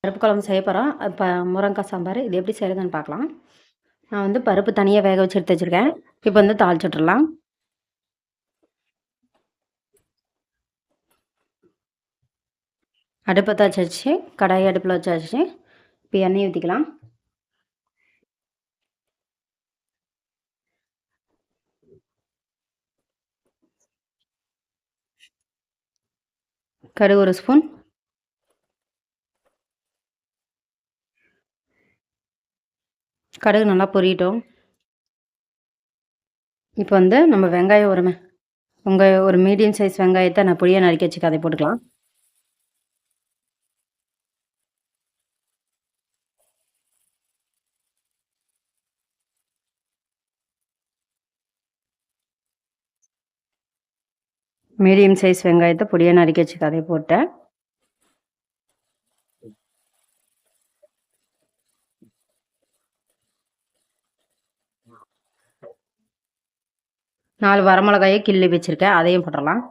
பருப்பு குழம்பு செய்ய போகிறோம். இப்போ முருங்கக்காய் சாம்பார் இது எப்படி செய்கிறதுன்னு பார்க்கலாம். நான் வந்து பருப்பு தனியாக வேக வச்சு எடுத்து வச்சுருக்கேன். இப்போ வந்து தாளிச்சு விட்டுறலாம். அடுப்பை வச்சு கடாயை அடுப்பில் வச்சு இப்போ எண்ணெய் ஊற்றிக்கலாம். கடுகு 1 ஸ்பூன், கடுகு நல்லா பொரியட்டும். இப்போ வந்து நம்ம வெங்காயம் ஒரு மீடியம் சைஸ் வெங்காயத்தை நான் பொடியாக நறுக்கி வச்சுக்க அதை போட்டுக்கலாம். மீடியம் சைஸ் வெங்காயத்தை பொடியாக நறுக்கி வச்சுக்க அதை போட்டேன். நாலு வரமிளகாயை கிள்ளி வச்சுருக்கேன், அதையும் போட்டுடலாம்.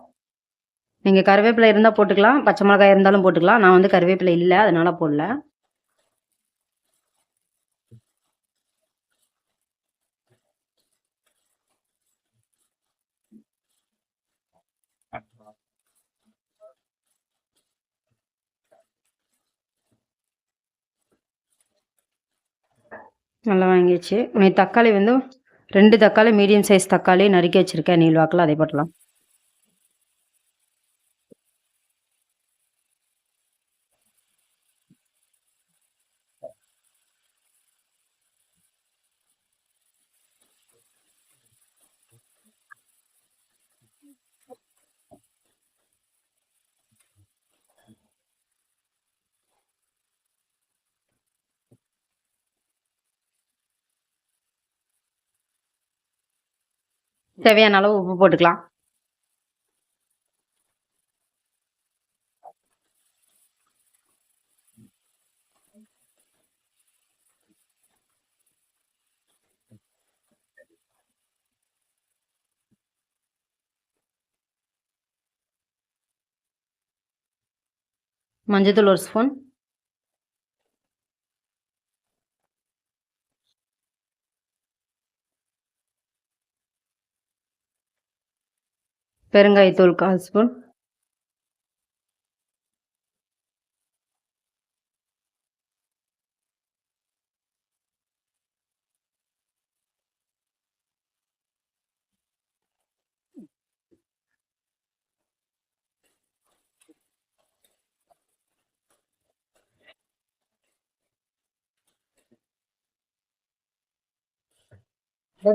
நீங்கள் கருவேப்பிலை இருந்தால் போட்டுக்கலாம், பச்சை மிளகாய் இருந்தாலும் போட்டுக்கலாம். நான் வந்து கருவேப்பிலை இல்லை, அதனால் போடல. நல்லா வாங்கிடுச்சு. தக்காளி வந்து 2 தக்காளி மீடியம் சைஸ் தக்காளி நறுக்கி வச்சுருக்கேன் நீள்வாக்கில், அதை போட்டலாம். தேவையான அளவு உப்பு போட்டுக்கலாம். மஞ்சத்தூள் 1 ஸ்பூன், பெருங்காயத்தூள் 1/4 ஸ்பூன்,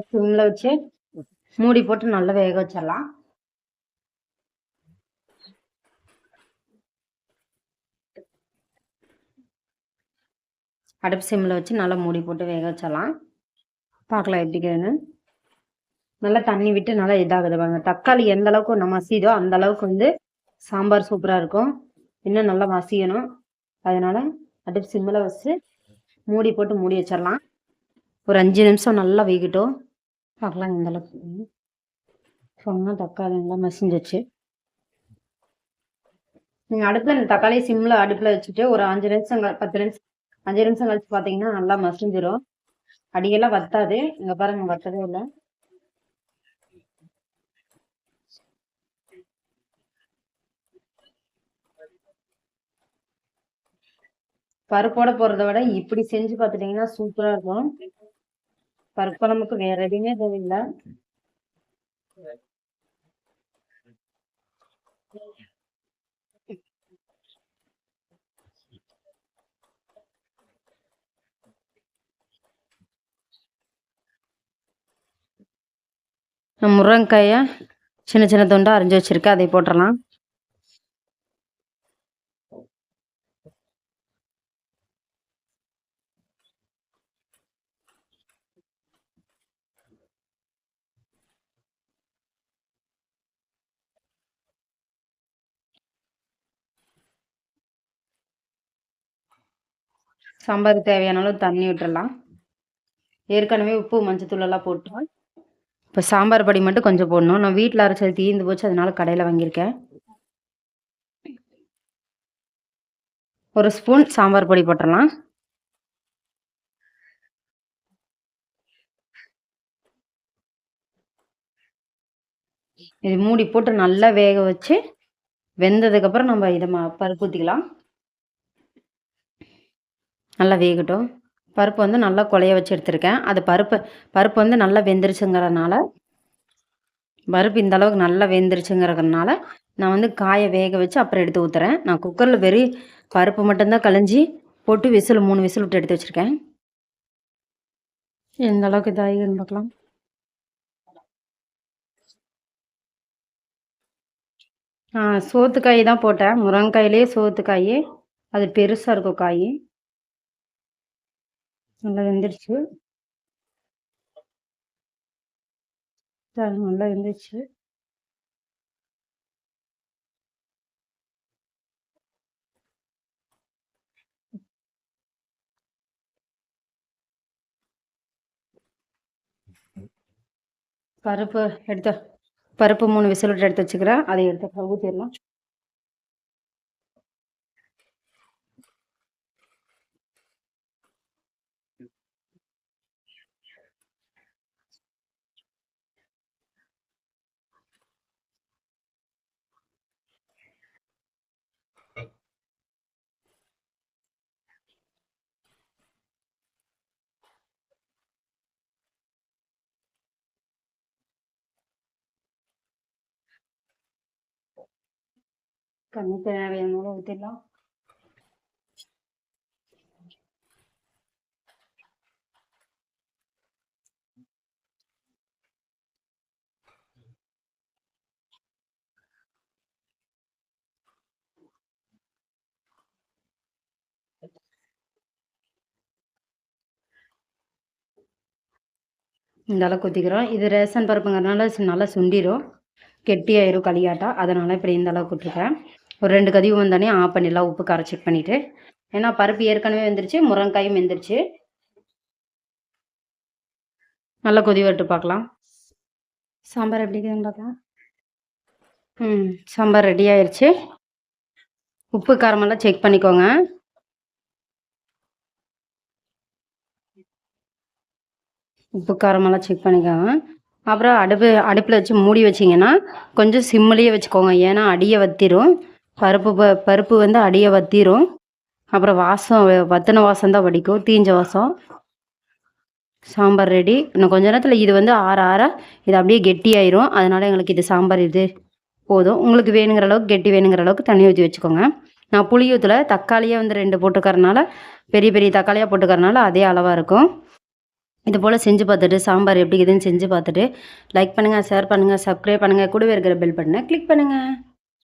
சிம்மில் வச்சு மூடி போட்டு நல்லா வேக வச்சிடலாம். அடுப்பு சிம்மில் வச்சு நல்லா மூடி போட்டு வேக வச்சிடலாம். பார்க்கலாம் எப்படிக்குதுன்னு. நல்லா தண்ணி விட்டு நல்லா இதாகுது பாருங்க. தக்காளி எந்த அளவுக்கு நம்ம மசிதோ அந்த அளவுக்கு வந்து சாம்பார் சூப்பராக இருக்கும். இன்னும் நல்லா மசியணும். அதனால் அடுப்பு சிம்மில் வச்சு மூடி போட்டு மூடி வச்சிடலாம். ஒரு 5 நிமிஷம் நல்லா வேகட்டும். பார்க்கலாம் எந்த அளவுக்கு. சொன்னால் தக்காளி நல்லா மசிஞ்சிச்சு. நீங்கள் அடுப்பில் இந்த தக்காளி சிம்மில் அடுப்பில் வச்சுட்டு ஒரு 5 நிமிஷம் 5 நிமிஷம் கழிச்சு பார்த்தீங்கன்னா நல்லா மசிஞ்சிடும். அடியெல்லாம் வத்தாது. இங்கே பாருங்க, வத்தவே இல்லை. பருப்போட போடுறத விட இப்படி செஞ்சு பார்த்துட்டிங்கன்னா சூப்பராக இருக்கும். பருப்பு குழம்புக்கு வேற எதுவுமே தேவையில்லை. நான் முருங்கைக்காயை சின்ன சின்ன துண்டாக அரைஞ்சி வச்சுருக்கேன், அதை போட்டுடலாம். சாம்பாருக்கு தேவையான அளவு தண்ணி விட்டுடலாம். ஏற்கனவே உப்பு மஞ்சத்தூள் எல்லாம் போட்டோம். இப்போ சாம்பார் பொடி மட்டும் கொஞ்சம் போடணும். நான் வீட்டில் அரைச்சது தீர்ந்து போச்சு, அதனால கடையில் வாங்கியிருக்கேன். 1 ஸ்பூன் சாம்பார் பொடி போட்டுடலாம். இது மூடி போட்டு நல்லா வேக வச்சு வெந்ததுக்கப்புறம் நம்ம இதை பருப்பு ஊற்றிக்கலாம். நல்லா வேகட்டும். பருப்பு வந்து நல்லா குழைய வச்சு எடுத்திருக்கேன். அது பருப்பு வந்து நல்லா வெந்துருச்சுங்கிறதுனால பருப்பு இந்த அளவுக்கு நல்லா வெந்துருச்சுங்கிறதுனால நான் வந்து காயை வேக வச்சு அப்புறம் எடுத்து ஊற்றுறேன். நான் குக்கரில் வெறும் பருப்பு மட்டும்தான் களைஞ்சி போட்டு 3 விசில் விட்டு எடுத்து வச்சுருக்கேன். எந்த அளவுக்கு இதாகின்னு பார்க்கலாம். சோத்துக்காய் தான் போட்டேன். முருங்கைக்காயிலே சோத்துக்காய். அது பெருசாக இருக்கும் காய். நல்லா வெந்துடுச்சு. நல்லா வெந்துடுச்சு. பருப்பு 3 விசில் விட்டு எடுத்து வச்சுக்கிறேன். அதை எடுத்து ஊற்றிடலாம். தண்ணி தேவையான ஊற்றிடலாம். இந்த அளவுக்கு ஊற்றிக்கிறோம். இது ரேஷன் பருப்புங்கிறதுனால நல்லா சுண்டிடும், கெட்டியாயிரும் களியாட்டா. அதனால் இப்படி இந்த அளவுக்கு விட்டுருக்கேன். ஒரு 2 கதிவு வந்தோடனே ஆஃப் பண்ணிடலாம். உப்பு காரம் செக் பண்ணிவிட்டு. ஏன்னா பருப்பு ஏற்கனவே வெந்துருச்சு, முருங்காயும் வெந்துருச்சு. நல்லா கொதி விட்டு பார்க்கலாம். சாம்பார் எப்படி இருக்குதுன்னு பார்க்கலாம். சாம்பார் ரெடி ஆயிடுச்சு. உப்பு காரமெல்லாம் செக் பண்ணிக்கோங்க. உப்பு காரமெல்லாம் செக் பண்ணிக்கோங்க. அப்புறம் அடுப்பில் வச்சு மூடி வச்சிங்கன்னா கொஞ்சம் சிம்மிலேயே வச்சுக்கோங்க. ஏன்னா அடியை வற்றிரும். பருப்பு வந்து அடியை வற்றிரும். அப்புறம் வற்றின வாசம் தான் வடிக்கும், தீஞ்ச வாசம். சாம்பார் ரெடி. இன்னும் கொஞ்ச நேரத்தில் இது வந்து ஆற இது அப்படியே கெட்டியாயிரும். அதனால் எங்களுக்கு இது சாம்பார் இது போதும். உங்களுக்கு வேணுங்கிற அளவுக்கு கெட்டி வேணுங்கிற அளவுக்கு தண்ணி ஊற்றி வச்சுக்கோங்க. நான் புளி ஊற்றல, தக்காளியே வந்து 2 போட்டுக்கறனால, பெரிய பெரிய தக்காளியாக போட்டுக்கறனால அதே அளவாக இருக்கும். இது போல் செஞ்சு பார்த்துட்டு சாம்பார் எப்படி இருக்குதுன்னு செஞ்சு பார்த்துட்டு லைக் பண்ணுங்கள், ஷேர் பண்ணுங்கள், சப்ஸ்கிரைப் பண்ணுங்கள், கூடவே இருக்கிற பெல் பட்டனை கிளிக் பண்ணுங்கள்.